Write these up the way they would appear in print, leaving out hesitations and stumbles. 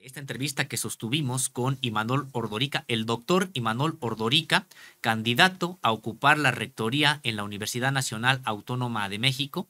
Esta entrevista que sostuvimos con Imanol Ordorica, el doctor Imanol Ordorica, candidato a ocupar la rectoría en la Universidad Nacional Autónoma de México,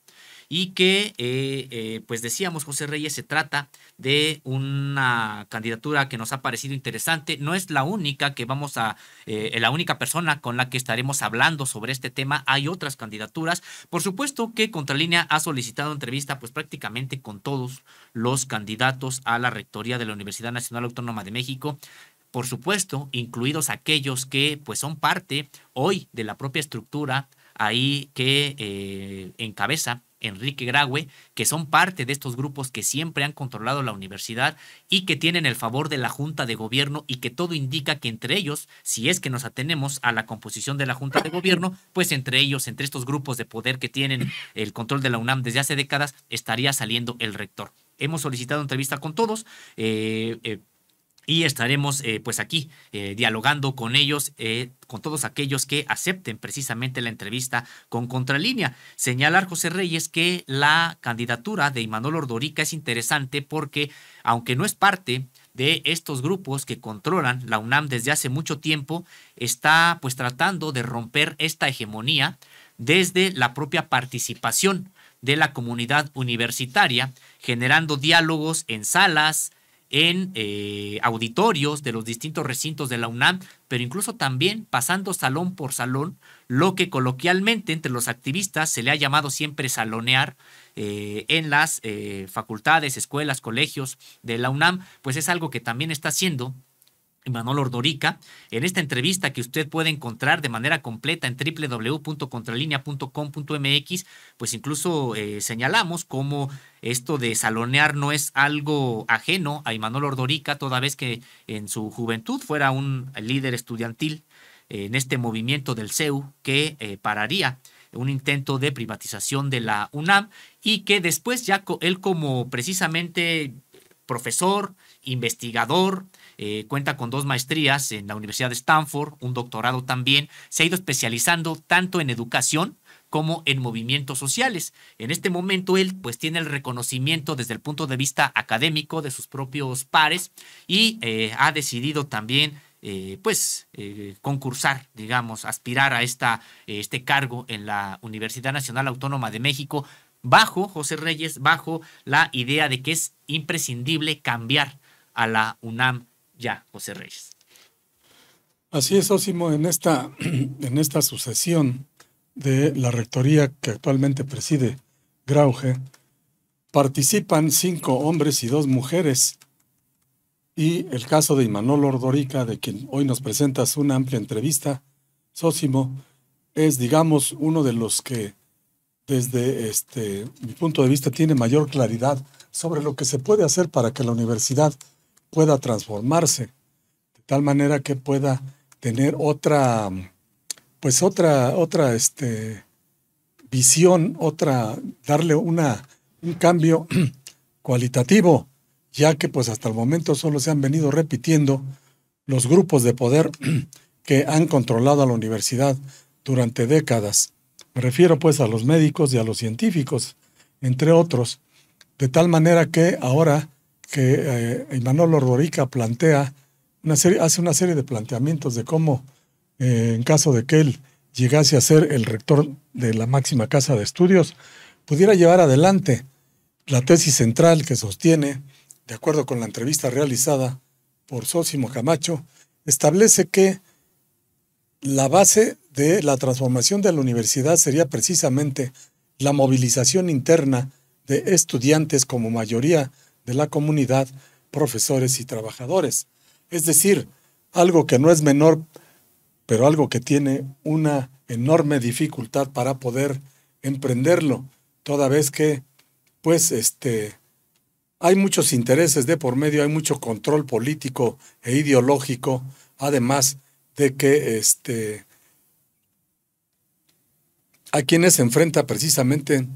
y que, pues decíamos, José Reyes, se trata de una candidatura que nos ha parecido interesante. No es la única que la única persona con la que estaremos hablando sobre este tema. Hay otras candidaturas. Por supuesto que Contralínea ha solicitado entrevista, pues prácticamente con todos los candidatos a la rectoría de la Universidad Nacional Autónoma de México. Por supuesto, incluidos aquellos que pues son parte hoy de la propia estructura ahí que encabeza Enrique Graue, que son parte de estos grupos que siempre han controlado la universidad y que tienen el favor de la Junta de Gobierno, y que todo indica que entre ellos, si es que nos atenemos a la composición de la Junta de Gobierno, pues entre ellos, entre estos grupos de poder que tienen el control de la UNAM desde hace décadas, estaría saliendo el rector. Hemos solicitado entrevista con todos, y estaremos pues aquí dialogando con ellos, con todos aquellos que acepten precisamente la entrevista con Contralínea. Señalar, José Reyes, que la candidatura de Imanol Ordorica es interesante porque, aunque no es parte de estos grupos que controlan la UNAM desde hace mucho tiempo, está pues tratando de romper esta hegemonía desde la propia participación de la comunidad universitaria, generando diálogos en salas, en auditorios de los distintos recintos de la UNAM, pero incluso también pasando salón por salón, lo que coloquialmente entre los activistas se le ha llamado siempre salonear en las facultades, escuelas, colegios de la UNAM. Pues es algo que también está haciendo Imanol Ordorica. En esta entrevista, que usted puede encontrar de manera completa en www.contralinea.com.mx, pues incluso señalamos cómo esto de salonear no es algo ajeno a Imanol Ordorica, toda vez que en su juventud fuera un líder estudiantil en este movimiento del CEU que pararía un intento de privatización de la UNAM, y que después ya él, como precisamente profesor, investigador, cuenta con 2 maestrías en la Universidad de Stanford, un doctorado también, se ha ido especializando tanto en educación como en movimientos sociales. En este momento él pues tiene el reconocimiento desde el punto de vista académico de sus propios pares, y ha decidido también concursar, digamos, aspirar a este cargo en la Universidad Nacional Autónoma de México, bajo, José Reyes, bajo la idea de que es imprescindible cambiar a la UNAM ya, José Reyes. Así es, Osimo, en esta sucesión de la rectoría que actualmente preside Graue, participan 5 hombres y 2 mujeres, y el caso de Imanol Ordorica, de quien hoy nos presentas una amplia entrevista, Sósimo, es, digamos, uno de los que desde mi punto de vista tiene mayor claridad sobre lo que se puede hacer para que la universidad pueda transformarse de tal manera que pueda tener otra visión, darle un cambio cualitativo, ya que pues hasta el momento solo se han venido repitiendo los grupos de poder que han controlado a la universidad durante décadas. Me refiero pues a los médicos y a los científicos, entre otros, de tal manera que ahora que Imanol Ordorica hace una serie de planteamientos de cómo, en caso de que él llegase a ser el rector de la máxima casa de estudios, pudiera llevar adelante la tesis central que sostiene, de acuerdo con la entrevista realizada por Sósimo Camacho, establece que la base de la transformación de la universidad sería precisamente la movilización interna de estudiantes como mayoría de la comunidad, profesores y trabajadores. Es decir, algo que no es menor, pero algo que tiene una enorme dificultad para poder emprenderlo, toda vez que pues hay muchos intereses de por medio, hay mucho control político e ideológico, además de que a quienes se enfrenta precisamente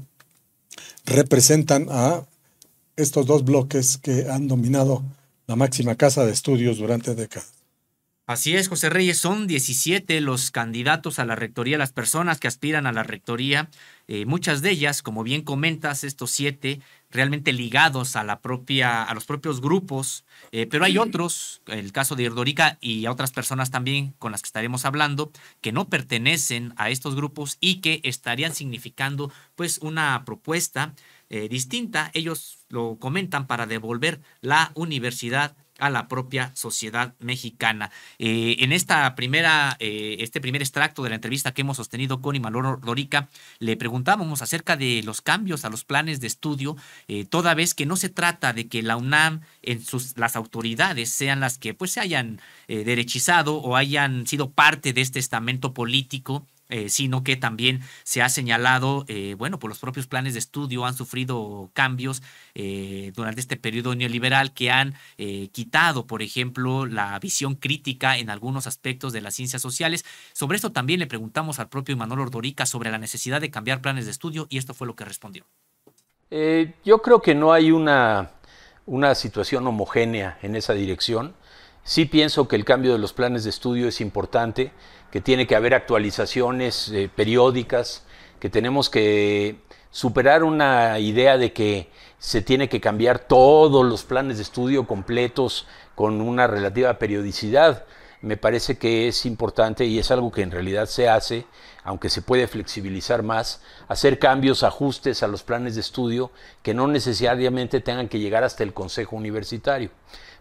representan a estos 2 bloques que han dominado la máxima casa de estudios durante décadas. Así es, José Reyes, son 17 los candidatos a la rectoría, las personas que aspiran a la rectoría. Muchas de ellas, como bien comentas, estos 7 realmente ligados a los propios grupos, pero hay otros, el caso de Ordorica y a otras personas también con las que estaremos hablando, que no pertenecen a estos grupos y que estarían significando pues una propuesta distinta. Ellos lo comentan para devolver la universidad a la propia sociedad mexicana. En este primer extracto de la entrevista que hemos sostenido con Imanol Ordorica, le preguntábamos acerca de los cambios a los planes de estudio, toda vez que no se trata de que la UNAM, las autoridades sean las que pues se hayan derechizado o hayan sido parte de este estamento político, sino que también se ha señalado, bueno, pues los propios planes de estudio han sufrido cambios durante este periodo neoliberal que han quitado, por ejemplo, la visión crítica en algunos aspectos de las ciencias sociales. Sobre esto también le preguntamos al propio Imanol Ordorica sobre la necesidad de cambiar planes de estudio y esto fue lo que respondió. Yo creo que no hay una situación homogénea en esa dirección. Sí pienso que el cambio de los planes de estudio es importante, que tiene que haber actualizaciones periódicas, que tenemos que superar una idea de que se tiene que cambiar todos los planes de estudio completos con una relativa periodicidad. Me parece que es importante y es algo que en realidad se hace, aunque se puede flexibilizar más, hacer cambios, ajustes a los planes de estudio que no necesariamente tengan que llegar hasta el Consejo Universitario.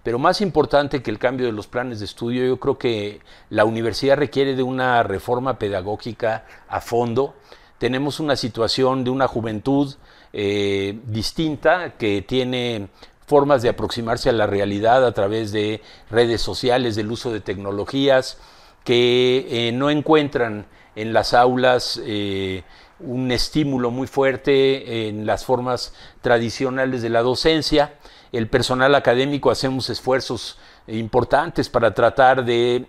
Pero más importante que el cambio de los planes de estudio, yo creo que la universidad requiere de una reforma pedagógica a fondo. Tenemos una situación de una juventud distinta que tiene formas de aproximarse a la realidad a través de redes sociales, del uso de tecnologías, que no encuentran en las aulas un estímulo muy fuerte en las formas tradicionales de la docencia. El personal académico hacemos esfuerzos importantes para tratar de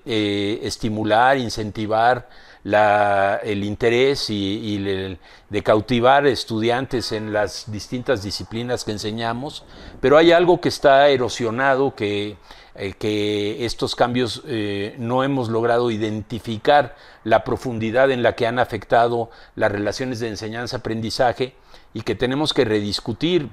estimular, incentivar el interés y de cautivar estudiantes en las distintas disciplinas que enseñamos, pero hay algo que está erosionado, que estos cambios no hemos logrado identificar la profundidad en la que han afectado las relaciones de enseñanza-aprendizaje y que tenemos que rediscutir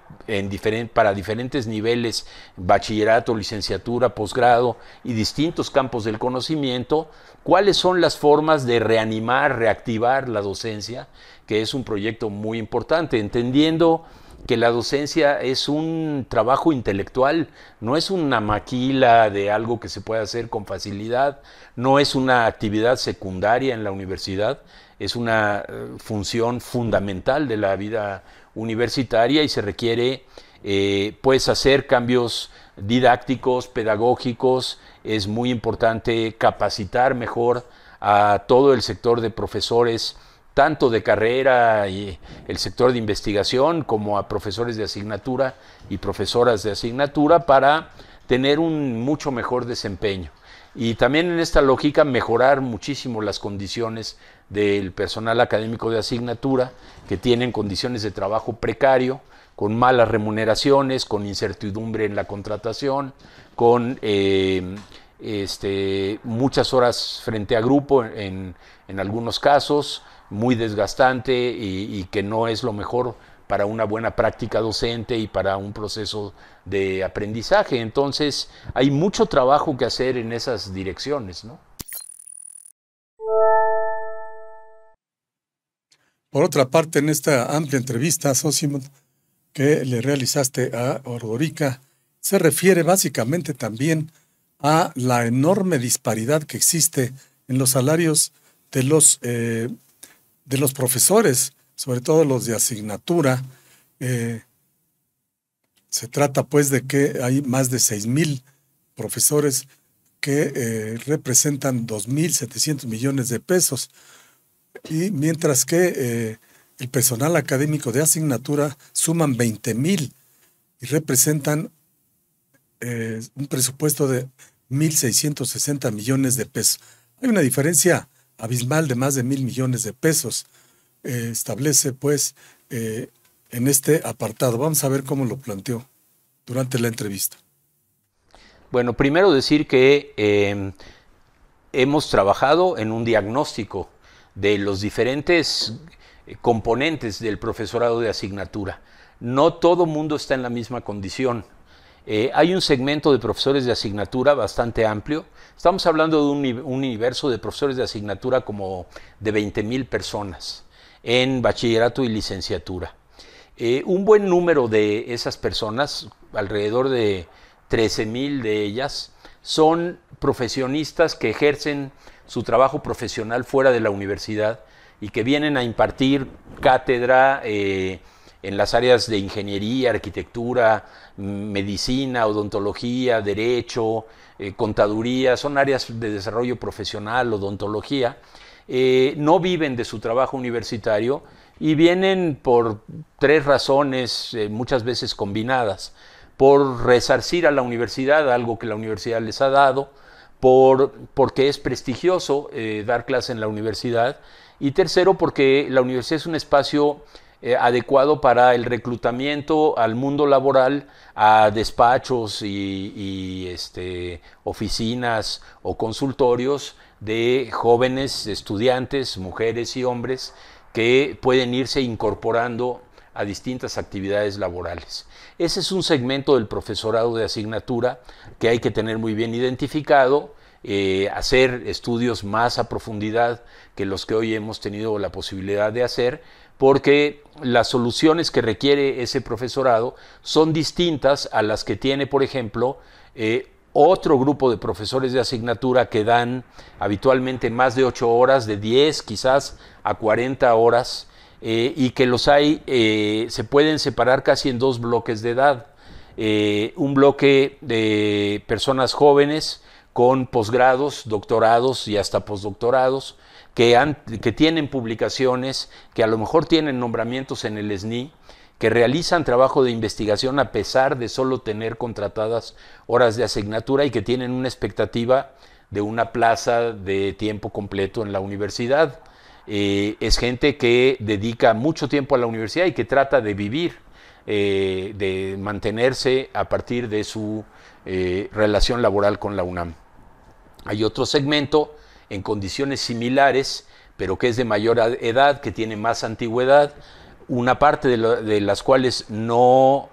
para diferentes niveles, bachillerato, licenciatura, posgrado y distintos campos del conocimiento, cuáles son las formas de reanimar, reactivar la docencia, que es un proyecto muy importante, entendiendo que la docencia es un trabajo intelectual, no es una maquila de algo que se puede hacer con facilidad, no es una actividad secundaria en la universidad, es una función fundamental de la vida universitaria y se requiere pues hacer cambios didácticos, pedagógicos. Es muy importante capacitar mejor a todo el sector de profesores, tanto de carrera y el sector de investigación, como a profesores de asignatura y profesoras de asignatura para tener un mucho mejor desempeño. Y también en esta lógica mejorar muchísimo las condiciones del personal académico de asignatura, que tienen condiciones de trabajo precario, con malas remuneraciones, con incertidumbre en la contratación, con muchas horas frente a grupo en algunos casos, muy desgastante y que no es lo mejor para una buena práctica docente y para un proceso de aprendizaje. Entonces, hay mucho trabajo que hacer en esas direcciones, ¿no? Por otra parte, en esta amplia entrevista, Sósimo, que le realizaste a Ordorica, se refiere básicamente también a la enorme disparidad que existe en los salarios de los profesores, sobre todo los de asignatura. Se trata pues de que hay más de 6,000 profesores que representan 2,700 millones de pesos, y mientras que el personal académico de asignatura suman 20,000 y representan un presupuesto de 1,660 millones de pesos. Hay una diferencia abismal de más de 1,000 millones de pesos. Establece pues en este apartado. Vamos a ver cómo lo planteó durante la entrevista. Bueno, primero decir que hemos trabajado en un diagnóstico de los diferentes componentes del profesorado de asignatura. no todo mundo está en la misma condición. Hay un segmento de profesores de asignatura bastante amplio. Estamos hablando de un universo de profesores de asignatura como de 20,000 personas en bachillerato y licenciatura. Un buen número de esas personas, alrededor de 13,000 de ellas, son profesionistas que ejercen su trabajo profesional fuera de la universidad y que vienen a impartir cátedra en las áreas de ingeniería, arquitectura, medicina, odontología, derecho, contaduría, son áreas de desarrollo profesional, odontología. No viven de su trabajo universitario y vienen por 3 razones, muchas veces combinadas: por resarcir a la universidad algo que la universidad les ha dado, porque es prestigioso dar clase en la universidad, y tercero, porque la universidad es un espacio adecuado para el reclutamiento al mundo laboral, a despachos y oficinas o consultorios de jóvenes estudiantes, mujeres y hombres, que pueden irse incorporando a distintas actividades laborales. Ese es un segmento del profesorado de asignatura que hay que tener muy bien identificado, hacer estudios más a profundidad que los que hoy hemos tenido la posibilidad de hacer, porque las soluciones que requiere ese profesorado son distintas a las que tiene, por ejemplo, otro grupo de profesores de asignatura que dan habitualmente más de 8 horas, de 10 quizás a 40 horas, y que los hay, se pueden separar casi en 2 bloques de edad. Un bloque de personas jóvenes con posgrados, doctorados y hasta postdoctorados, que tienen publicaciones, que a lo mejor tienen nombramientos en el SNI, que realizan trabajo de investigación a pesar de solo tener contratadas horas de asignatura y que tienen una expectativa de una plaza de tiempo completo en la universidad. Es gente que dedica mucho tiempo a la universidad y que trata de vivir, de mantenerse a partir de su relación laboral con la UNAM. Hay otro segmento en condiciones similares, pero que es de mayor edad, que tiene más antigüedad, una parte de las cuales no,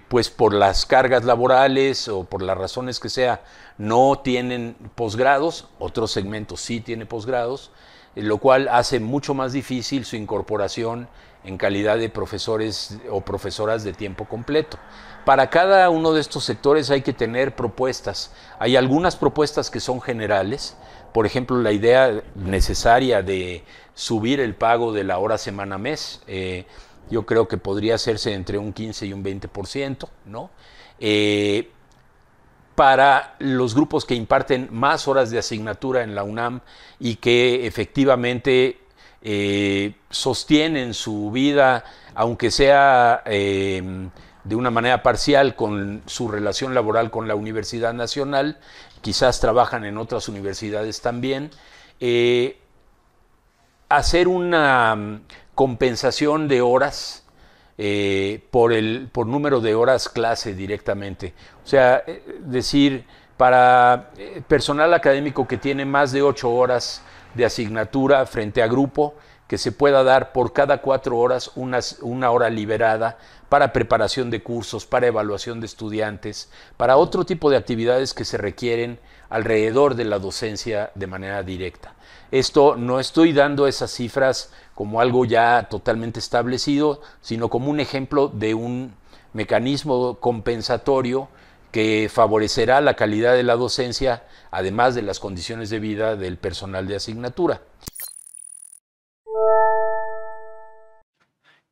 pues por las cargas laborales o por las razones que sea, no tienen posgrados. Otro segmento sí tiene posgrados, lo cual hace mucho más difícil su incorporación en calidad de profesores o profesoras de tiempo completo. Para cada uno de estos sectores hay que tener propuestas. Hay algunas propuestas que son generales, por ejemplo, la idea necesaria de subir el pago de la hora semana-mes, yo creo que podría hacerse entre un 15 y un 20%, ¿no? Para los grupos que imparten más horas de asignatura en la UNAM y que efectivamente sostienen su vida, aunque sea de una manera parcial, con su relación laboral con la Universidad Nacional, quizás trabajan en otras universidades también, hacer una compensación de horas por número de horas clase directamente. O sea, decir, para personal académico que tiene más de 8 horas de asignatura frente a grupo, que se pueda dar por cada 4 horas una hora liberada para preparación de cursos, para evaluación de estudiantes, para otro tipo de actividades que se requieren alrededor de la docencia de manera directa. Esto no estoy dando esas cifras como algo ya totalmente establecido, sino como un ejemplo de un mecanismo compensatorio que favorecerá la calidad de la docencia, además de las condiciones de vida del personal de asignatura.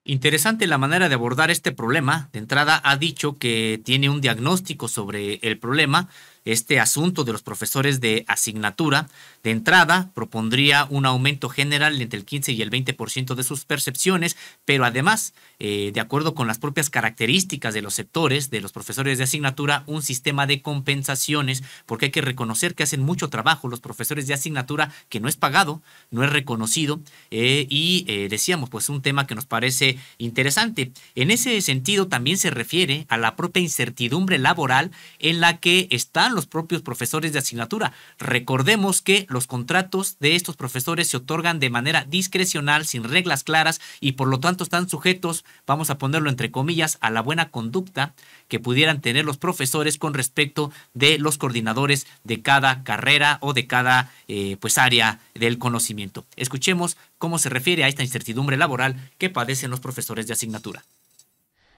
Interesante la manera de abordar este problema. De entrada ha dicho que tiene un diagnóstico sobre el problema, este asunto de los profesores de asignatura. De entrada propondría un aumento general entre el 15 y el 20% de sus percepciones, pero además, de acuerdo con las propias características de los sectores de los profesores de asignatura, un sistema de compensaciones, porque hay que reconocer que hacen mucho trabajo los profesores de asignatura que no es pagado, no es reconocido, y decíamos, pues un tema que nos parece interesante. En ese sentido también se refiere a la propia incertidumbre laboral en la que están los propios profesores de asignatura. Recordemos que los contratos de estos profesores se otorgan de manera discrecional, sin reglas claras, y por lo tanto están sujetos, vamos a ponerlo entre comillas, a la buena conducta que pudieran tener los profesores con respecto de los coordinadores de cada carrera o de cada pues área del conocimiento. Escuchemos cómo se refiere a esta incertidumbre laboral que padecen los profesores de asignatura.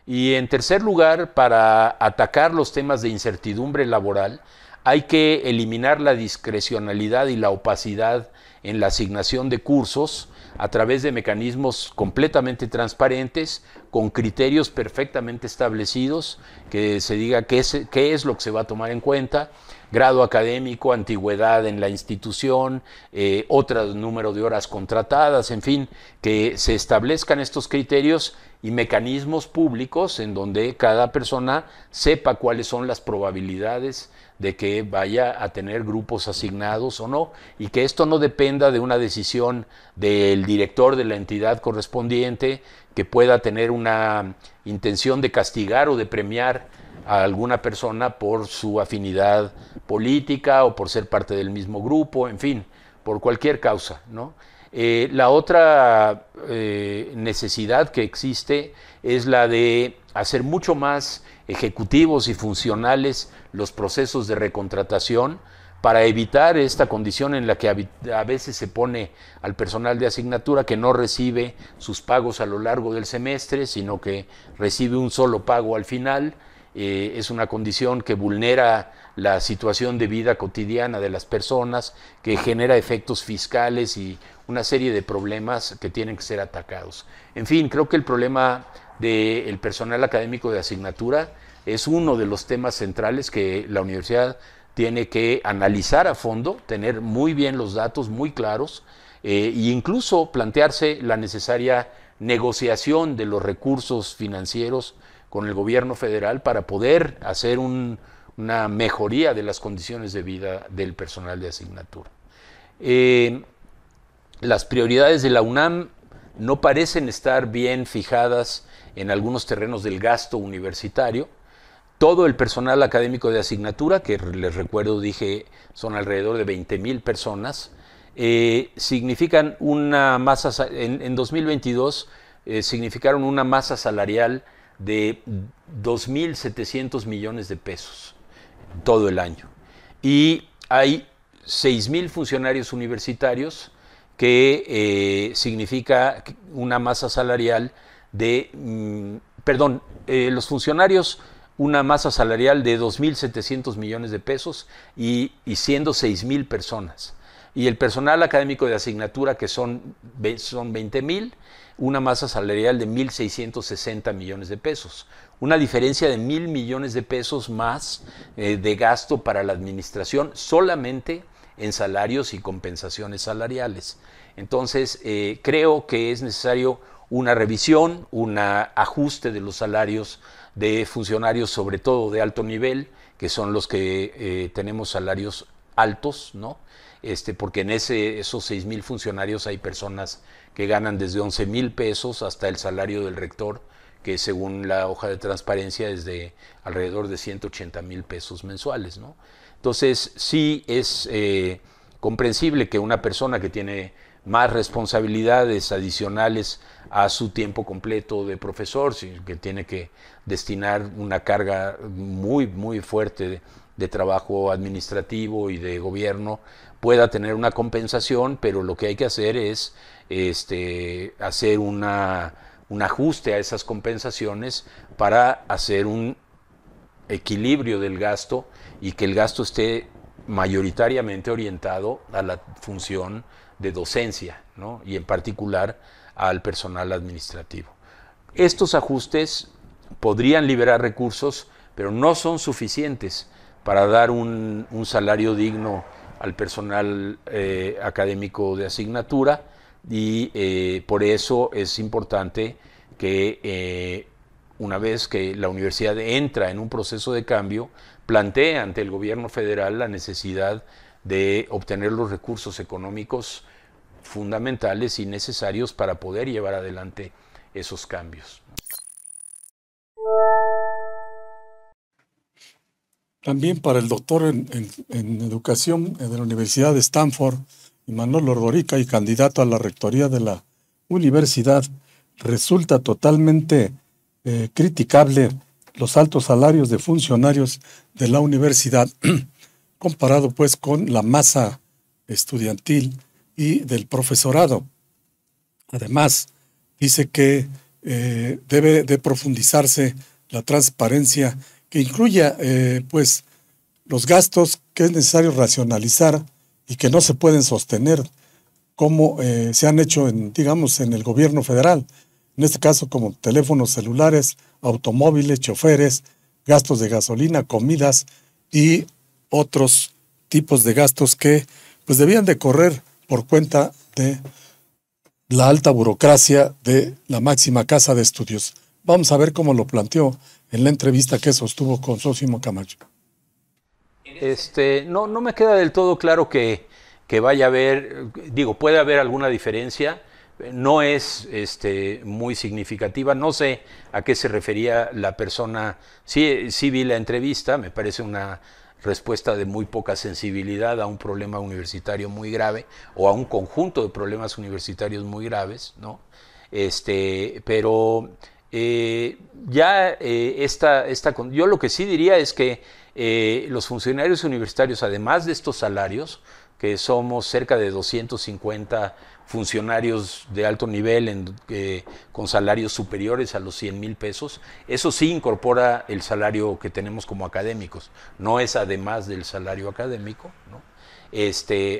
Y en tercer lugar, para atacar los temas de incertidumbre laboral, hay que eliminar la discrecionalidad y la opacidad en la asignación de cursos a través de mecanismos completamente transparentes, con criterios perfectamente establecidos, que se diga qué es lo que se va a tomar en cuenta: grado académico, antigüedad en la institución, otro número de horas contratadas, en fin, que se establezcan estos criterios y mecanismos públicos en donde cada persona sepa cuáles son las probabilidades de que vaya a tener grupos asignados o no, y que esto no dependa de una decisión del director de la entidad correspondiente, que pueda tener una intención de castigar o de premiar a alguna persona por su afinidad política o por ser parte del mismo grupo, en fin, por cualquier causa, ¿no? La otra necesidad que existe es la de hacer mucho más ejecutivos y funcionales los procesos de recontratación, para evitar esta condición en la que a veces se pone al personal de asignatura que no recibe sus pagos a lo largo del semestre, sino que recibe un solo pago al final. Es una condición que vulnera la situación de vida cotidiana de las personas, que genera efectos fiscales y una serie de problemas que tienen que ser atacados. En fin, creo que el problema del personal académico de asignatura es uno de los temas centrales que la universidad tiene que analizar a fondo, tener muy bien los datos muy claros, e incluso plantearse la necesaria negociación de los recursos financieros con el gobierno federal para poder hacer una mejoría de las condiciones de vida del personal de asignatura. Las prioridades de la UNAM no parecen estar bien fijadas en algunos terrenos del gasto universitario. Todo el personal académico de asignatura, que les recuerdo, dije, son alrededor de 20,000 personas, significan una masa, en 2022 significaron una masa salarial de 2.700 millones de pesos todo el año. Y hay 6,000 funcionarios universitarios, que significa una masa salarial de, los funcionarios, una masa salarial de 2.700 millones de pesos y siendo 6,000 personas. Y el personal académico de asignatura, que son 20,000, una masa salarial de 1.660 millones de pesos. Una diferencia de 1,000 millones de pesos más de gasto para la administración solamente en salarios y compensaciones salariales. Entonces, creo que es necesario una revisión, un ajuste de los salarios de funcionarios, sobre todo de alto nivel, que son los que tenemos salarios altos, ¿no? Porque en esos 6,000 funcionarios hay personas que ganan desde 11,000 pesos hasta el salario del rector, que según la hoja de transparencia es de alrededor de 180,000 pesos mensuales, ¿no? Entonces, sí es comprensible que una persona que tiene más responsabilidades adicionales a su tiempo completo de profesor, que tiene que destinar una carga muy, muy fuerte de trabajo administrativo y de gobierno, pueda tener una compensación, pero lo que hay que hacer es hacer un ajuste a esas compensaciones para hacer un equilibrio del gasto y que el gasto esté mayoritariamente orientado a la función de docencia, ¿no? Y en particular al personal administrativo. Estos ajustes podrían liberar recursos, pero no son suficientes para dar un salario digno al personal académico de asignatura, y por eso es importante que una vez que la universidad entra en un proceso de cambio, plantee ante el gobierno federal la necesidad de obtener los recursos económicos fundamentales y necesarios para poder llevar adelante esos cambios. También para el doctor en educación de la Universidad de Stanford, Imanol Ordorica, y candidato a la rectoría de la universidad, resulta totalmente criticable los altos salarios de funcionarios de la universidad, comparado pues con la masa estudiantil y del profesorado. Además, dice que debe de profundizarse la transparencia que incluya pues los gastos que es necesario racionalizar y que no se pueden sostener como se han hecho digamos, en el gobierno federal. En este caso, como teléfonos celulares, automóviles, choferes, gastos de gasolina, comidas y otros tipos de gastos que pues debían de correr por cuenta de la alta burocracia de la máxima casa de estudios. Vamos a ver cómo lo planteó en la entrevista que sostuvo con Sósimo Camacho. No me queda del todo claro que vaya a haber, puede haber alguna diferencia, no es muy significativa, no sé a qué se refería la persona, sí vi la entrevista, me parece una respuesta de muy poca sensibilidad a un problema universitario muy grave o a un conjunto de problemas universitarios muy graves, ¿no? Pero yo lo que sí diría es que los funcionarios universitarios, además de estos salarios, que somos cerca de 250 funcionarios de alto nivel con salarios superiores a los 100,000 pesos, eso sí incorpora el salario que tenemos como académicos, no es además del salario académico, ¿no?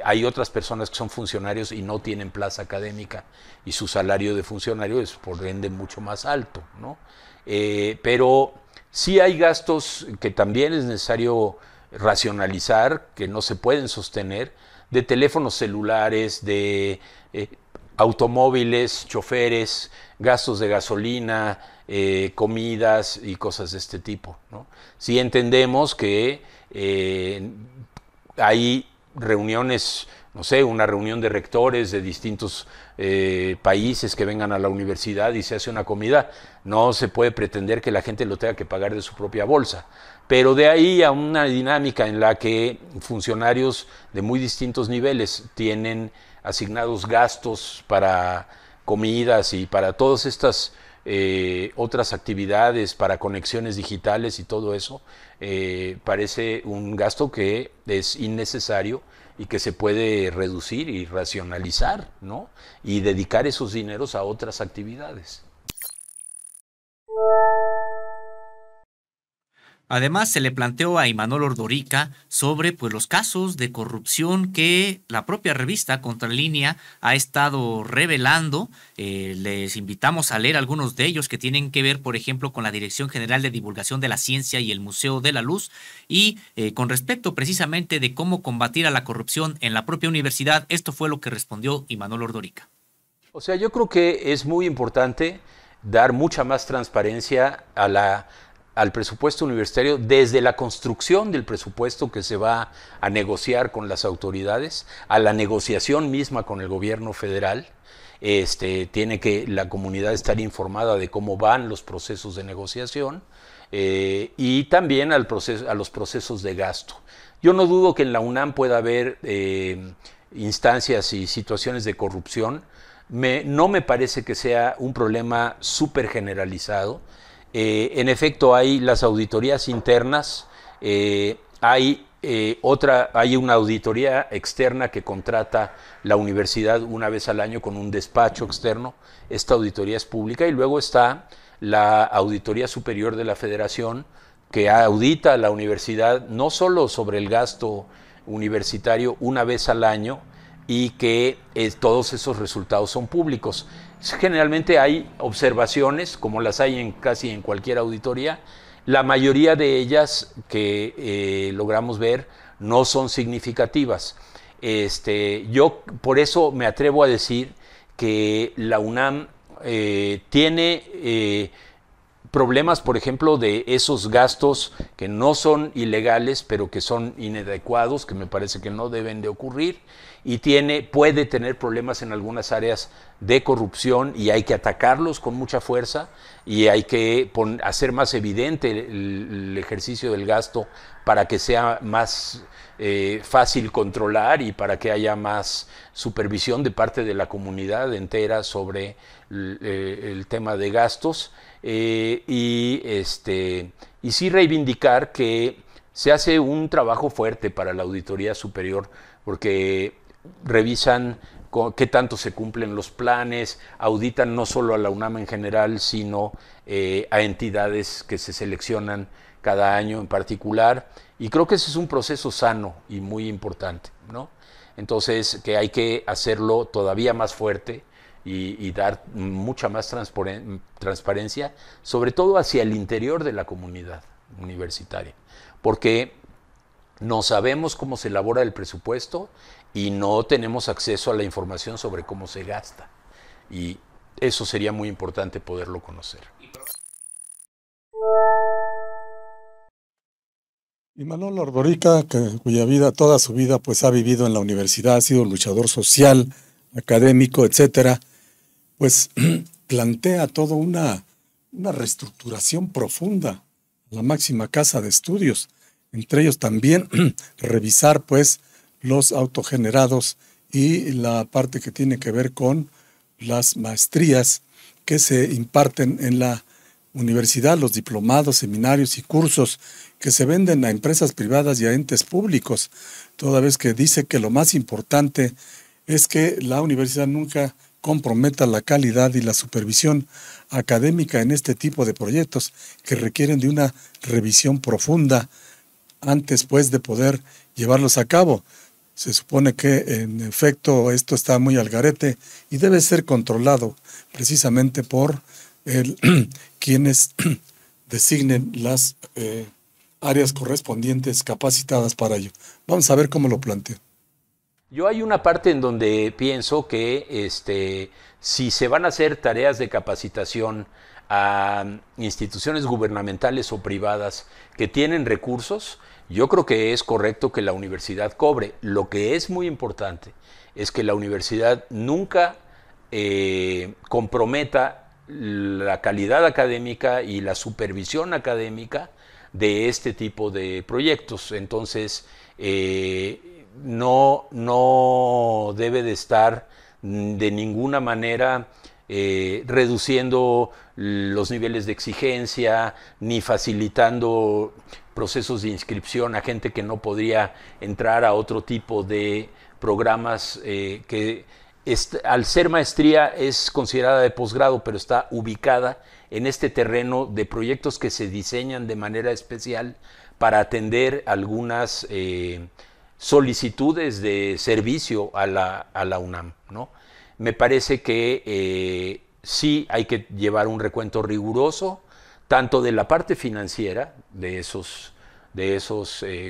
Hay otras personas que son funcionarios y no tienen plaza académica y su salario de funcionario es por ende mucho más alto, ¿no? Pero sí hay gastos que también es necesario racionalizar, que no se pueden sostener, de teléfonos celulares, de automóviles, choferes, gastos de gasolina, comidas y cosas de este tipo, ¿no? Sí entendemos que hay reuniones, no sé, una reunión de rectores de distintos países que vengan a la universidad y se hace una comida, no se puede pretender que la gente lo tenga que pagar de su propia bolsa. Pero de ahí a una dinámica en la que funcionarios de muy distintos niveles tienen asignados gastos para comidas y para todas estas otras actividades, para conexiones digitales y todo eso, parece un gasto que es innecesario y que se puede reducir y racionalizar, ¿no? Y dedicar esos dineros a otras actividades. Además, se le planteó a Imanol Ordorica sobre pues, los casos de corrupción que la propia revista Contralínea ha estado revelando. Les invitamos a leer algunos de ellos que tienen que ver, por ejemplo, con la Dirección General de Divulgación de la Ciencia y el Museo de la Luz y con respecto precisamente de cómo combatir a la corrupción en la propia universidad. Esto fue lo que respondió Imanol Ordorica. O sea, yo creo que es muy importante dar mucha más transparencia al presupuesto universitario desde la construcción del presupuesto que se va a negociar con las autoridades, a la negociación misma con el gobierno federal. Tiene que la comunidad estar informada de cómo van los procesos de negociación y también a los procesos de gasto. Yo no dudo que en la UNAM pueda haber instancias y situaciones de corrupción. No me parece que sea un problema súper generalizado. En efecto, hay las auditorías internas, hay una auditoría externa que contrata la universidad una vez al año con un despacho externo. Esta auditoría es pública y luego está la Auditoría Superior de la Federación que audita a la universidad no solo sobre el gasto universitario una vez al año y que todos esos resultados son públicos. Generalmente hay observaciones, como las hay casi en cualquier auditoría. La mayoría de ellas que logramos ver no son significativas. Yo por eso me atrevo a decir que la UNAM tiene problemas, por ejemplo, de esos gastos que no son ilegales, pero que son inadecuados, que me parece que no deben de ocurrir, y puede tener problemas en algunas áreas de corrupción y hay que atacarlos con mucha fuerza y hay que hacer más evidente el ejercicio del gasto para que sea más fácil controlar y para que haya más supervisión de parte de la comunidad entera sobre el tema de gastos y sí reivindicar que se hace un trabajo fuerte para la Auditoría Superior porque revisan qué tanto se cumplen los planes, auditan no solo a la UNAM en general, sino a entidades que se seleccionan cada año en particular, y creo que ese es un proceso sano y muy importante, ¿no? Entonces, que hay que hacerlo todavía más fuerte y dar mucha más transparencia, sobre todo hacia el interior de la comunidad universitaria, porque no sabemos cómo se elabora el presupuesto y no tenemos acceso a la información sobre cómo se gasta. Y eso sería muy importante poderlo conocer. Imanol Ordorica, cuya vida, toda su vida, pues ha vivido en la universidad, ha sido luchador social, académico, etcétera, pues plantea toda una reestructuración profunda a la máxima casa de estudios. Entre ellos también revisar, pues, los autogenerados y la parte que tiene que ver con las maestrías que se imparten en la universidad, los diplomados, seminarios y cursos que se venden a empresas privadas y a entes públicos, toda vez que dice que lo más importante es que la universidad nunca comprometa la calidad y la supervisión académica en este tipo de proyectos que requieren de una revisión profunda antes, pues, de poder llevarlos a cabo. Se supone que, en efecto, esto está muy al garete y debe ser controlado precisamente por quienes designen las áreas correspondientes capacitadas para ello. Vamos a ver cómo lo planteo. Yo hay una parte en donde pienso que si se van a hacer tareas de capacitación a instituciones gubernamentales o privadas que tienen recursos, yo creo que es correcto que la universidad cobre. Lo que es muy importante es que la universidad nunca comprometa la calidad académica y la supervisión académica de este tipo de proyectos. Entonces, no debe de estar de ninguna manera reduciendo los niveles de exigencia, ni facilitando procesos de inscripción a gente que no podría entrar a otro tipo de programas que al ser maestría es considerada de posgrado, pero está ubicada en este terreno de proyectos que se diseñan de manera especial para atender algunas solicitudes de servicio a la UNAM, ¿no? Me parece que sí hay que llevar un recuento riguroso, tanto de la parte financiera de esos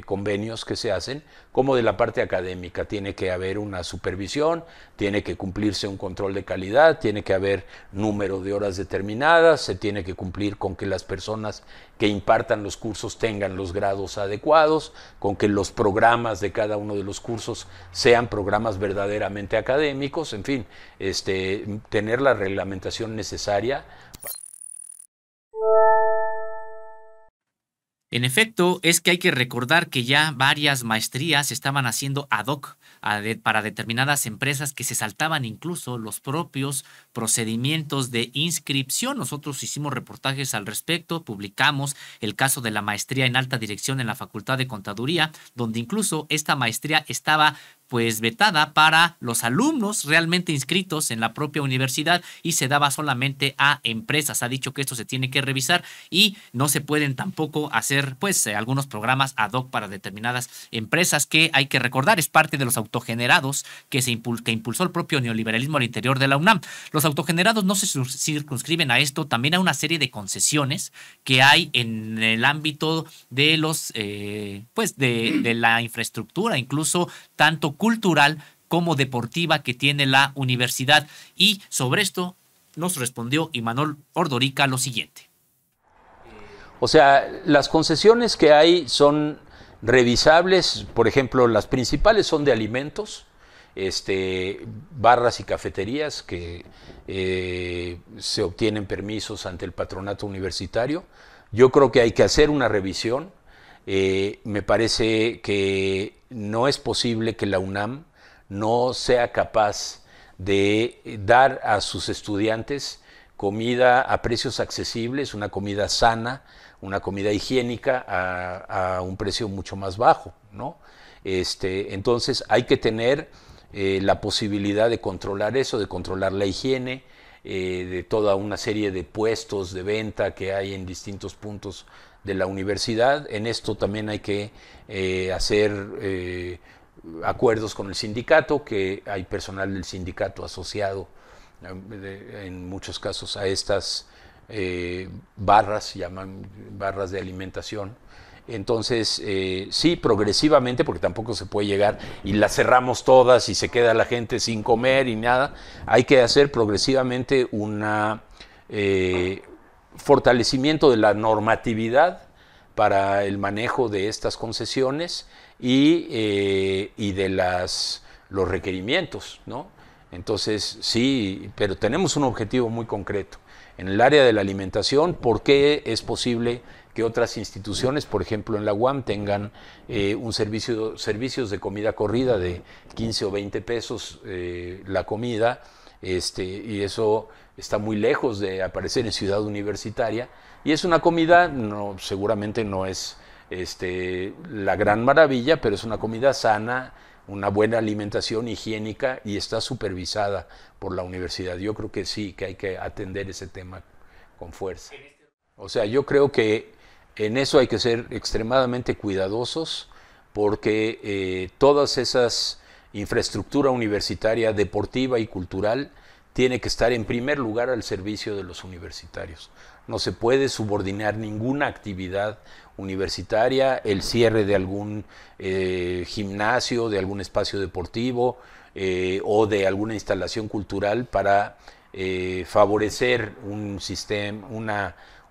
convenios que se hacen, como de la parte académica. Tiene que haber una supervisión, tiene que cumplirse un control de calidad, tiene que haber número de horas determinadas, se tiene que cumplir con que las personas que impartan los cursos tengan los grados adecuados, con que los programas de cada uno de los cursos sean programas verdaderamente académicos, en fin, tener la reglamentación necesaria. En efecto, es que hay que recordar que ya varias maestrías se estaban haciendo ad hoc para determinadas empresas que se saltaban incluso los propios procedimientos de inscripción. Nosotros hicimos reportajes al respecto, publicamos el caso de la maestría en alta dirección en la Facultad de Contaduría, donde incluso esta maestría estaba pues vetada para los alumnos realmente inscritos en la propia universidad y se daba solamente a empresas. Ha dicho que esto se tiene que revisar y no se pueden tampoco hacer pues algunos programas ad hoc para determinadas empresas, que hay que recordar es parte de los autogenerados que impulsó el propio neoliberalismo al interior de la UNAM. Los autogenerados no se circunscriben a esto, también a una serie de concesiones que hay en el ámbito de los de la infraestructura, incluso tanto cultural como deportiva que tiene la universidad. Y sobre esto nos respondió Imanol Ordorica lo siguiente. O sea, las concesiones que hay son revisables. Por ejemplo, las principales son de alimentos, barras y cafeterías que se obtienen permisos ante el patronato universitario. Yo creo que hay que hacer una revisión. Me parece que no es posible que la UNAM no sea capaz de dar a sus estudiantes comida a precios accesibles, una comida sana, una comida higiénica a un precio mucho más bajo, ¿no? Entonces hay que tener la posibilidad de controlar eso, de controlar la higiene, de toda una serie de puestos de venta que hay en distintos puntos de la universidad. En esto también hay que hacer acuerdos con el sindicato, que hay personal del sindicato asociado en muchos casos a estas barras, llaman barras de alimentación. Entonces, sí, progresivamente, porque tampoco se puede llegar y las cerramos todas y se queda la gente sin comer y nada. Hay que hacer progresivamente un fortalecimiento de la normatividad para el manejo de estas concesiones y de los requerimientos, ¿no? Entonces, sí, pero tenemos un objetivo muy concreto. En el área de la alimentación, ¿por qué es posible que otras instituciones, por ejemplo en la UAM, tengan servicios de comida corrida de 15 o 20 pesos la comida, y eso está muy lejos de aparecer en Ciudad Universitaria, y es una comida, seguramente no es la gran maravilla, pero es una comida sana, una buena alimentación higiénica y está supervisada por la universidad. Yo creo que sí, que hay que atender ese tema con fuerza. O sea, yo creo que en eso hay que ser extremadamente cuidadosos porque todas esas infraestructura universitaria, deportiva y cultural tiene que estar en primer lugar al servicio de los universitarios. No se puede subordinar ninguna actividad universitaria, el cierre de algún gimnasio, de algún espacio deportivo o de alguna instalación cultural para favorecer un sistema,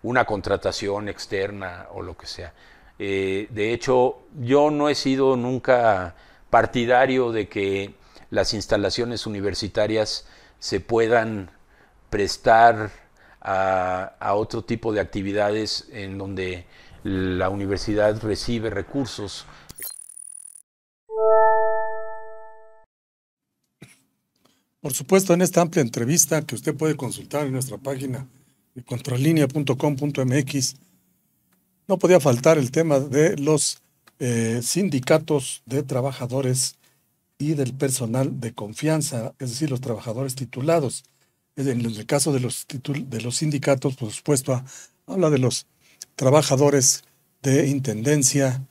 una contratación externa o lo que sea. De hecho, yo no he sido nunca partidario de que las instalaciones universitarias se puedan prestar a otro tipo de actividades en donde la universidad recibe recursos. Por supuesto, en esta amplia entrevista que usted puede consultar en nuestra página de contralinea.com.mx, no podía faltar el tema de los sindicatos de trabajadores y del personal de confianza, es decir, los trabajadores titulados. En el caso de los sindicatos, por supuesto, habla de los trabajadores de intendencia,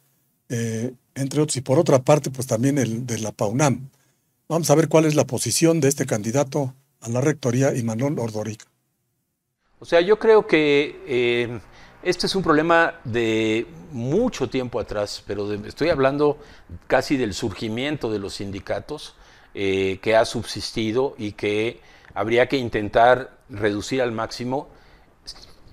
entre otros, y por otra parte, pues también el de la PAUNAM. Vamos a ver cuál es la posición de este candidato a la rectoría, Imanol Ordorica. O sea, yo creo que este es un problema de mucho tiempo atrás, pero estoy hablando casi del surgimiento de los sindicatos que ha subsistido y que habría que intentar reducir al máximo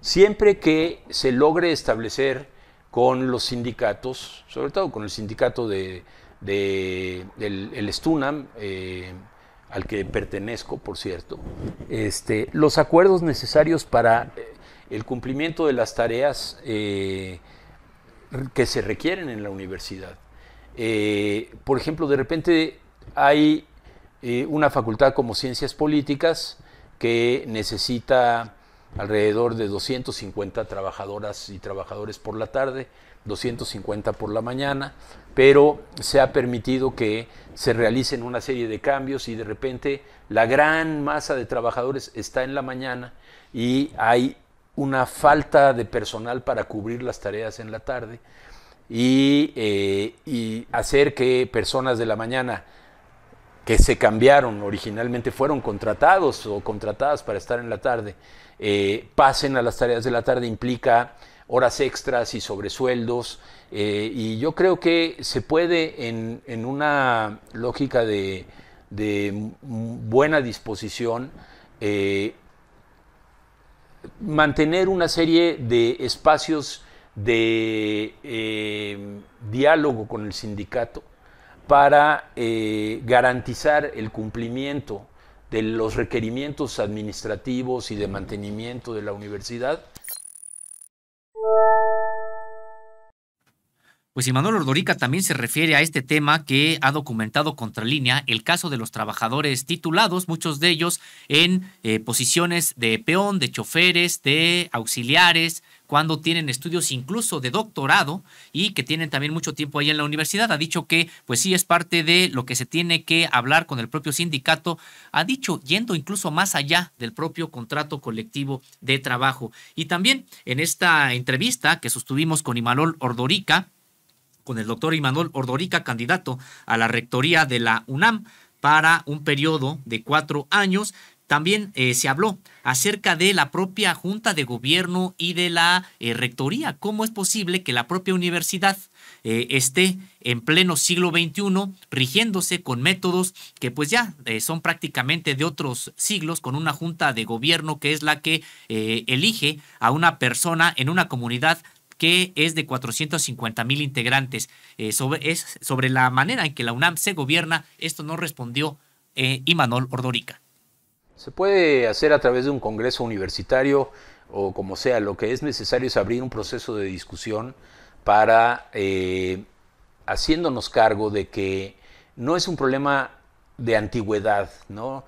siempre que se logre establecer con los sindicatos, sobre todo con el sindicato del STUNAM, al que pertenezco, por cierto, los acuerdos necesarios para el cumplimiento de las tareas que se requieren en la universidad. Por ejemplo, de repente hay una facultad como Ciencias Políticas que necesita alrededor de 250 trabajadoras y trabajadores por la tarde, 250 por la mañana, pero se ha permitido que se realicen una serie de cambios y de repente la gran masa de trabajadores está en la mañana y hay una falta de personal para cubrir las tareas en la tarde y hacer que personas de la mañana que se cambiaron, originalmente fueron contratados o contratadas para estar en la tarde, pasen a las tareas de la tarde implica horas extras y sobresueldos, y yo creo que se puede en una lógica de buena disposición mantener una serie de espacios de diálogo con el sindicato para garantizar el cumplimiento de los requerimientos administrativos y de mantenimiento de la universidad. Pues Imanol Ordorica también se refiere a este tema que ha documentado Contralínea, el caso de los trabajadores titulados, muchos de ellos en posiciones de peón, de choferes, de auxiliares, cuando tienen estudios incluso de doctorado y que tienen también mucho tiempo ahí en la universidad. Ha dicho que pues sí es parte de lo que se tiene que hablar con el propio sindicato, ha dicho yendo incluso más allá del propio contrato colectivo de trabajo. Y también en esta entrevista que sostuvimos con Imanol Ordorica, con el doctor Imanol Ordorica, candidato a la rectoría de la UNAM para un periodo de 4 años. También se habló acerca de la propia Junta de Gobierno y de la rectoría. ¿Cómo es posible que la propia universidad esté en pleno siglo XXI rigiéndose con métodos que pues ya son prácticamente de otros siglos, con una Junta de Gobierno que es la que elige a una persona en una comunidad que es de 450,000 integrantes? Sobre la manera en que la UNAM se gobierna, esto no respondió Imanol Ordorica. Se puede hacer a través de un congreso universitario o como sea. Lo que es necesario es abrir un proceso de discusión para haciéndonos cargo de que no es un problema de antigüedad, ¿no?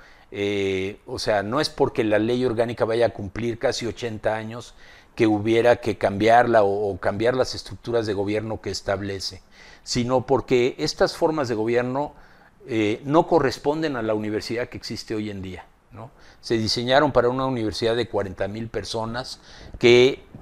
O sea, no es porque la ley orgánica vaya a cumplir casi 80 años que hubiera que cambiarla o cambiar las estructuras de gobierno que establece, sino porque estas formas de gobierno no corresponden a la universidad que existe hoy en día, ¿no? Se diseñaron para una universidad de 40,000 personas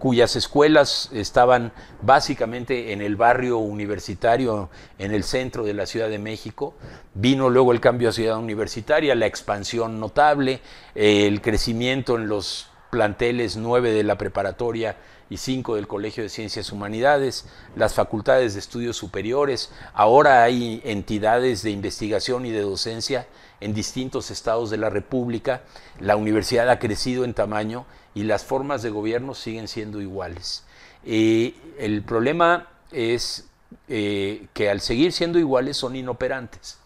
cuyas escuelas estaban básicamente en el barrio universitario, en el centro de la Ciudad de México. Vino luego el cambio a Ciudad Universitaria, la expansión notable, el crecimiento en los planteles 9 de la preparatoria y 5 del Colegio de Ciencias Humanidades, las facultades de estudios superiores. Ahora hay entidades de investigación y de docencia en distintos estados de la República. La universidad ha crecido en tamaño y las formas de gobierno siguen siendo iguales. El problema es que al seguir siendo iguales son inoperantes.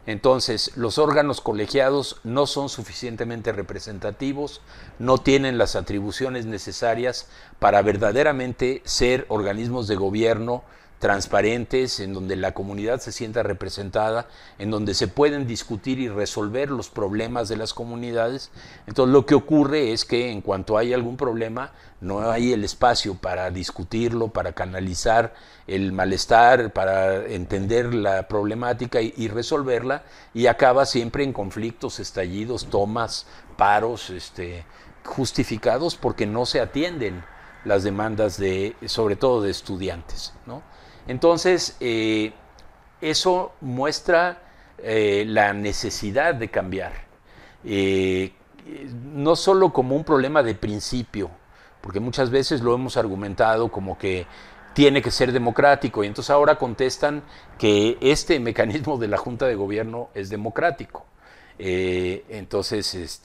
Entonces, los órganos colegiados no son suficientemente representativos, no tienen las atribuciones necesarias para verdaderamente ser organismos de gobierno transparentes, en donde la comunidad se sienta representada, en donde se pueden discutir y resolver los problemas de las comunidades. Entonces, lo que ocurre es que en cuanto hay algún problema, no hay el espacio para discutirlo, para canalizar el malestar, para entender la problemática y resolverla, y acaba siempre en conflictos, estallidos, tomas, paros, justificados porque no se atienden las demandas sobre todo de estudiantes, ¿no? Entonces, eso muestra la necesidad de cambiar, no solo como un problema de principio, porque muchas veces lo hemos argumentado como que tiene que ser democrático, y entonces ahora contestan que este mecanismo de la Junta de Gobierno es democrático. Entonces,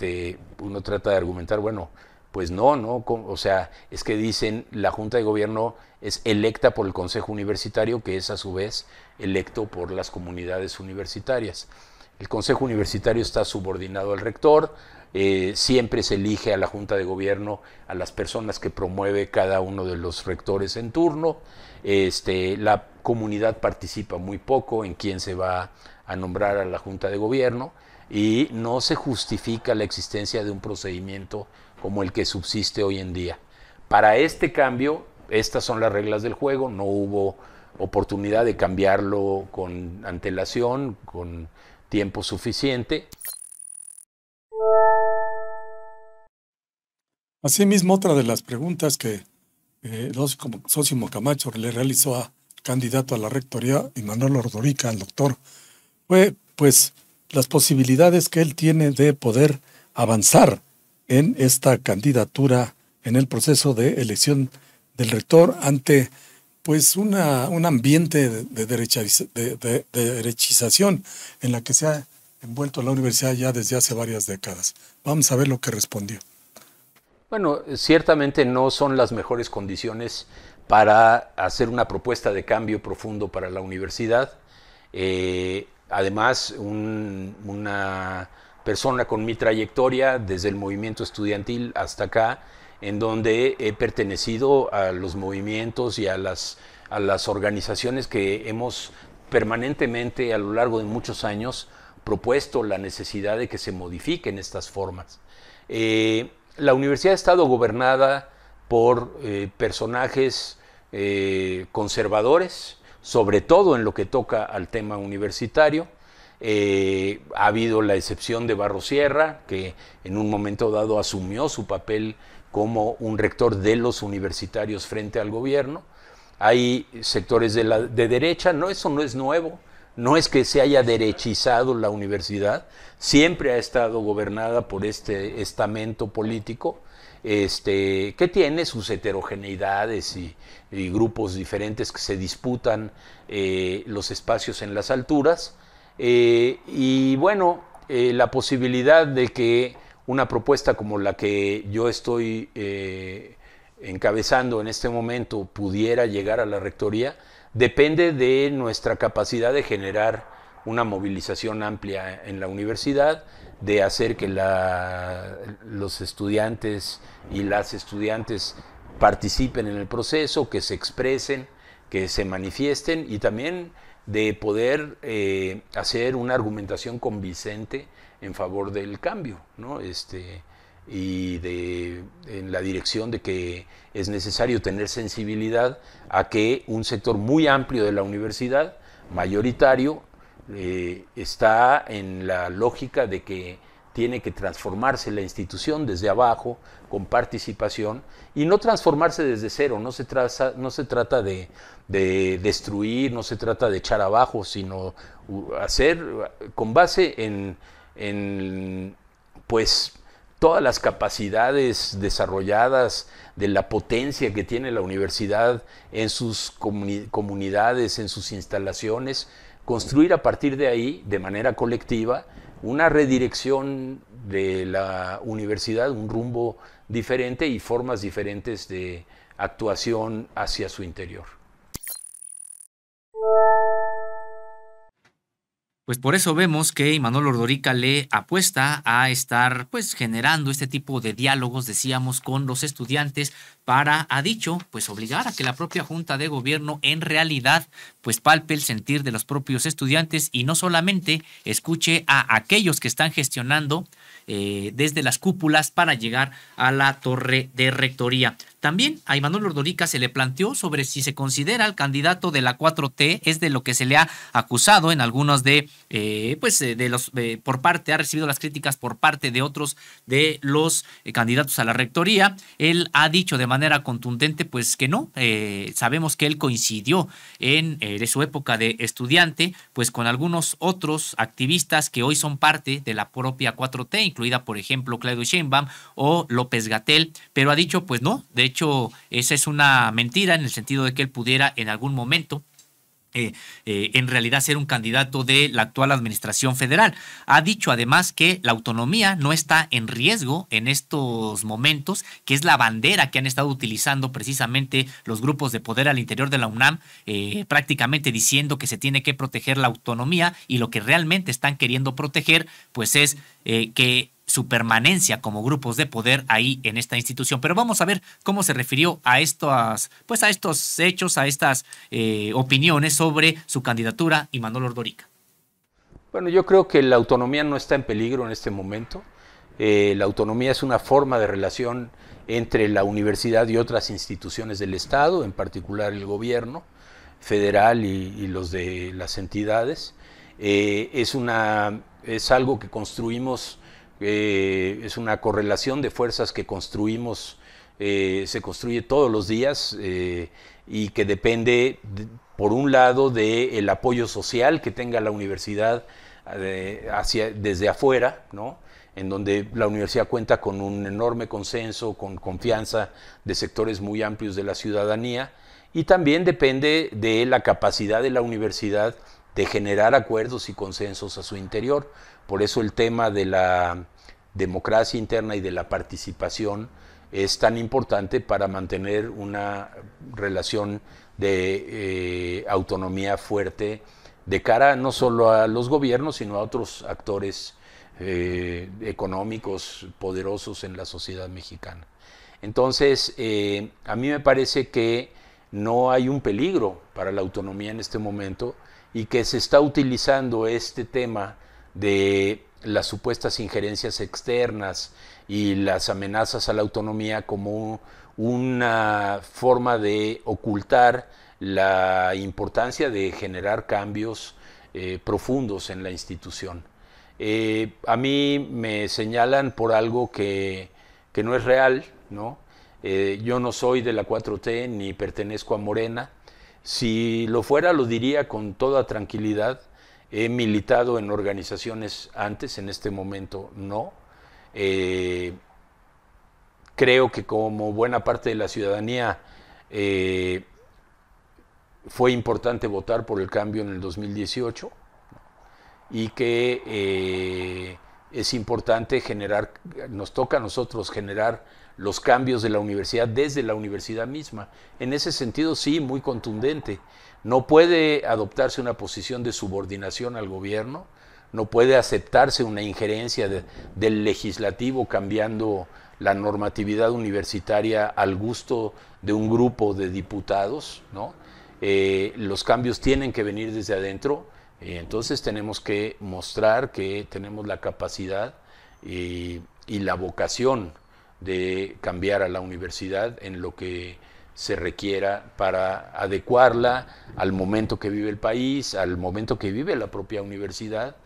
uno trata de argumentar, bueno, pues no, o sea, es que dicen la Junta de Gobierno es electa por el Consejo Universitario, que es a su vez electo por las comunidades universitarias. El Consejo Universitario está subordinado al rector, siempre se elige a la Junta de Gobierno a las personas que promueve cada uno de los rectores en turno. La comunidad participa muy poco en quién se va a nombrar a la Junta de Gobierno, y no se justifica la existencia de un procedimiento como el que subsiste hoy en día. Para este cambio, estas son las reglas del juego, no hubo oportunidad de cambiarlo con antelación, con tiempo suficiente. Asimismo, otra de las preguntas que Sósimo Camacho le realizó a candidato a la rectoría Imanol Ordorica, al doctor, fue pues las posibilidades que él tiene de poder avanzar en esta candidatura en el proceso de elección del rector ante pues un ambiente de derechización en la que se ha envuelto la universidad ya desde hace varias décadas. Vamos a ver lo que respondió. Bueno, ciertamente no son las mejores condiciones para hacer una propuesta de cambio profundo para la universidad. Además, una persona con mi trayectoria desde el movimiento estudiantil hasta acá, en donde he pertenecido a los movimientos y a las organizaciones que hemos permanentemente a lo largo de muchos años propuesto la necesidad de que se modifiquen estas formas. La universidad ha estado gobernada por personajes conservadores, sobre todo en lo que toca al tema universitario. Ha habido la excepción de Barros Sierra, que en un momento dado asumió su papel como un rector de los universitarios frente al gobierno. Hay sectores de derecha, no, eso no es nuevo, no es que se haya derechizado la universidad, siempre ha estado gobernada por este estamento político, que tiene sus heterogeneidades y grupos diferentes que se disputan los espacios en las alturas. Y bueno, la posibilidad de que una propuesta como la que yo estoy encabezando en este momento pudiera llegar a la rectoría depende de nuestra capacidad de generar una movilización amplia en la universidad, de hacer que los estudiantes y las estudiantes participen en el proceso, que se expresen, que se manifiesten, y también de poder hacer una argumentación convincente en favor del cambio, ¿no? Y en la dirección de que es necesario tener sensibilidad a que un sector muy amplio de la universidad, mayoritario, está en la lógica de que tiene que transformarse la institución desde abajo, con participación, y no transformarse desde cero. No se trata de destruir, no se trata de echar abajo, sino hacer con base en pues todas las capacidades desarrolladas, de la potencia que tiene la universidad en sus comunidades, en sus instalaciones, construir a partir de ahí, de manera colectiva, una redirección de la universidad, un rumbo diferente y formas diferentes de actuación hacia su interior. Pues por eso vemos que Imanol Ordorica le apuesta a estar pues generando este tipo de diálogos, decíamos, con los estudiantes para, ha dicho, pues obligar a que la propia Junta de Gobierno en realidad pues palpe el sentir de los propios estudiantes y no solamente escuche a aquellos que están gestionando desde las cúpulas para llegar a la torre de rectoría. También a Imanol Ordorica se le planteó sobre si se considera el candidato de la 4T, es de lo que se le ha acusado en algunos por parte, ha recibido las críticas por parte de otros de los candidatos a la rectoría. Él ha dicho de manera contundente pues que no, sabemos que él coincidió en su época de estudiante pues con algunos otros activistas que hoy son parte de la propia 4T, incluida por ejemplo Claudio Sheinbaum o López-Gatell, pero ha dicho pues no, de hecho esa es una mentira en el sentido de que él pudiera en algún momento en realidad ser un candidato de la actual administración federal. Ha dicho además que la autonomía no está en riesgo en estos momentos, que es la bandera que han estado utilizando precisamente los grupos de poder al interior de la UNAM, prácticamente diciendo que se tiene que proteger la autonomía, y lo que realmente están queriendo proteger pues es que su permanencia como grupos de poder ahí en esta institución. Pero vamos a ver cómo se refirió a estos hechos, a estas opiniones sobre su candidatura, Imanol Ordorica. Bueno, yo creo que la autonomía no está en peligro en este momento. La autonomía es una forma de relación entre la universidad y otras instituciones del Estado, en particular el gobierno federal y los de las entidades. Es algo que construimos. Es una correlación de fuerzas que construimos, se construye todos los días y que depende, por un lado, del apoyo social que tenga la universidad desde afuera, ¿no? En donde la universidad cuenta con un enorme consenso, con confianza de sectores muy amplios de la ciudadanía, y también depende de la capacidad de la universidad de generar acuerdos y consensos a su interior. Por eso el tema de la democracia interna y de la participación es tan importante para mantener una relación de autonomía fuerte de cara no solo a los gobiernos, sino a otros actores económicos poderosos en la sociedad mexicana. Entonces, a mí me parece que no hay un peligro para la autonomía en este momento y que se está utilizando este tema de las supuestas injerencias externas y las amenazas a la autonomía como una forma de ocultar la importancia de generar cambios profundos en la institución. A mí me señalan por algo que no es real, ¿no? Yo no soy de la 4T ni pertenezco a Morena. Si lo fuera, lo diría con toda tranquilidad. He militado en organizaciones antes, en este momento no. Creo que como buena parte de la ciudadanía fue importante votar por el cambio en el 2018 y que es importante generar, nos toca a nosotros generar los cambios de la universidad desde la universidad misma. En ese sentido, sí, muy contundente. No puede adoptarse una posición de subordinación al gobierno, no puede aceptarse una injerencia del legislativo cambiando la normatividad universitaria al gusto de un grupo de diputados, ¿no? Los cambios tienen que venir desde adentro, entonces tenemos que mostrar que tenemos la capacidad y la vocación de cambiar a la universidad en lo que se requiera para adecuarla al momento que vive el país, al momento que vive la propia universidad,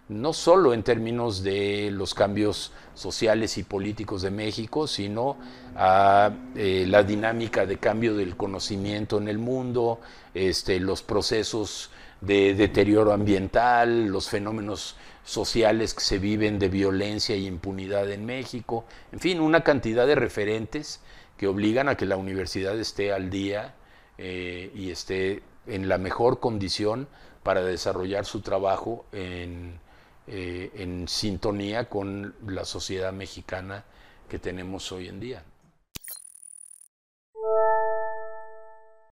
no solo en términos de los cambios sociales y políticos de México, sino a la dinámica de cambio del conocimiento en el mundo, los procesos de deterioro ambiental, los fenómenos sociales que se viven de violencia e impunidad en México, en fin, una cantidad de referentes que obligan a que la universidad esté al día y esté en la mejor condición para desarrollar su trabajo en sintonía con la sociedad mexicana que tenemos hoy en día.